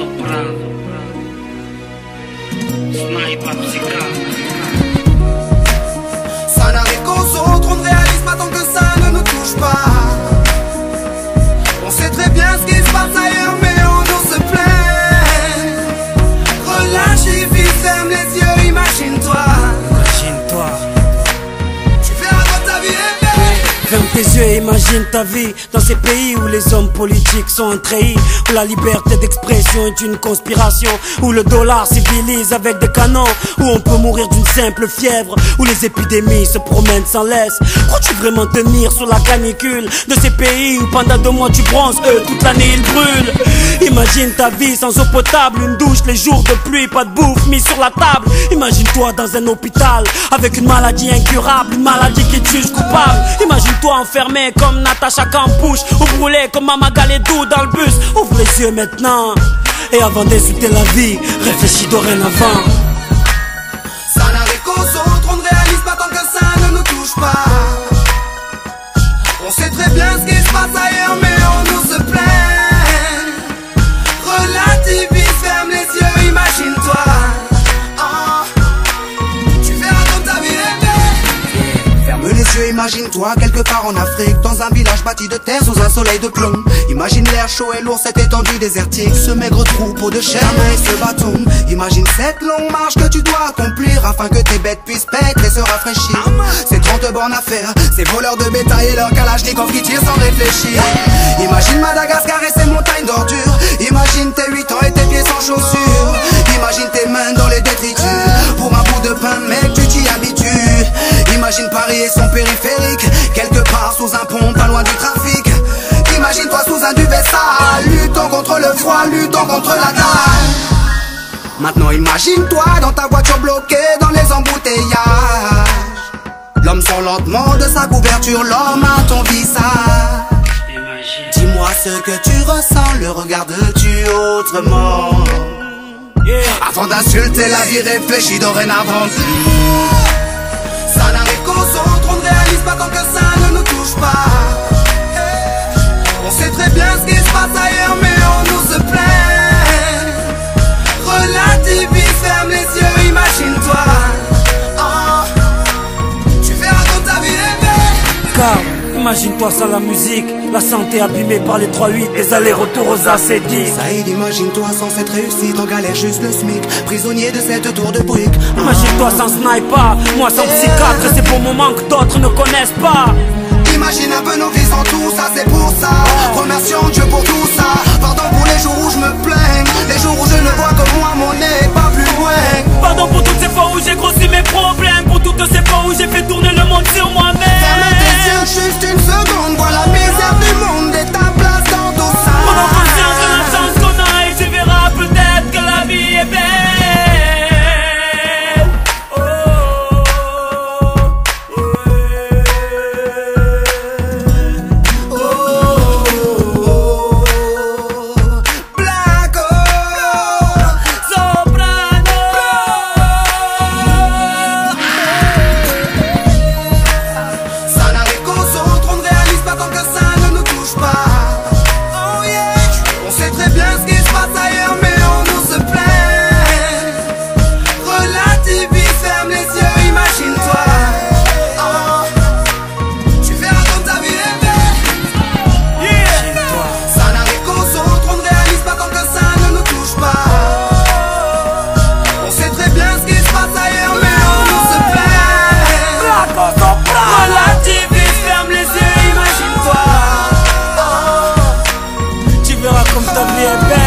soprano, sniper psychiatre. Ça n'arrive qu'aux autres, on ne réalise pas tant que ça ne nous touche pas. On sait très bien ce qui se passe ailleurs, mais on nous se plaint. Relativise, ferme les yeux, imagine-toi. Imagine-toi. Tu verras quand ta vie est belle. Ferme tes yeux et imagine ta vie dans ces pays où les hommes politiques sont trahis, où la liberté d'expression est une conspiration, où le dollar civilise avec des canons, où on peut mourir d'une simple fièvre, où les épidémies se promènent sans laisse. Crois-tu vraiment tenir sur la canicule de ces pays où pendant 2 mois tu bronzes, eux toute l'année ils brûlent? Imagine ta vie sans eau potable, une douche les jours de pluie, pas de bouffe mise sur la table. Imagine-toi dans un hôpital avec une maladie incurable, une maladie qui te juge coupable. Imagine-toi enfermé comme Natacha Campouche, ou brûlé comme Mama Galedou dans le bus. Ouvre les yeux maintenant, et avant d'insulter la vie, réfléchis dorénavant. Ça n'arrive qu'aux autres, on ne réalise pas tant que ça ne nous touche pas. On sait très bien ce qui se passe ailleurs, mais on nous se plaint. Relativise, ferme les yeux, imagine-toi. Tu verras quand ta vie est belle. Ferme les yeux, imagine-toi quelque part en Afrique, dans un village bâti de terre sous un soleil de plomb. Imagine l'air chaud et lourd, cette étendue désertique, ce maigre troupeau de chair et ce bâton. Imagine cette longue marche que tu dois accomplir afin que tes bêtes puissent paître et se rafraîchir. Ces 30 bornes à faire, ces voleurs de bétail et leurs kalachnikov qui tirent sans réfléchir. Imagine Madagascar et ses montagnes d'ordures. Imagine tes 8 ans et tes pieds sans chaussures. Imagine tes mains dans les détritus. Pour un bout de pain, mec, tu t'y habitues. Imagine Paris et son périphérique, quelque part sous un pont, pas loin du trafic. Imagine-toi sous un duvet sale, luttons contre le froid, luttons contre la dalle. Maintenant imagine-toi dans ta voiture bloquée dans les embouteillages. L'homme sort lentement de sa couverture, l'homme à ton visage. Dis-moi ce que tu ressens, le regardes-tu autrement? Avant d'insulter la vie, réfléchis dorénavant. Ça n'arrive qu'aux autres, on ne réalise pas tant que ça ne nous touche pas. On sait très bien ce qui se passe ailleurs, mais on nous se plaint. Relativise, ferme les yeux, imagine-toi. Tu verras quand ta vie est belle. Car imagine-toi sans la musique, la santé abîmée par les 3-8, les allers-retours aux acédiques. Saïd, imagine-toi sans cette réussite, en galère juste le SMIC, prisonnier de cette tour de briques. Imagine-toi sans sniper, moi sans psychiatre, ces beaux moments que d'autres ne connaissent pas. Imagine un peu nos vies sans tout ça, c'est pour ça. Remercions Dieu pour tout ça. Pardon pour les jours où je me plains, les jours où je ne vois que moi, mon nez pas plus loin. Pardon pour toutes ces fois où j'ai grossi mes problèmes, pour toutes ces fois où j'ai fait tourner le monde sur moi-même. Ferme tes yeux juste une seconde, vois la misère du monde et ta place dans tout ça. Prends conscience de la chance qu'on a et tu verras peut-être que la vie est belle. Comme ta vie est belle.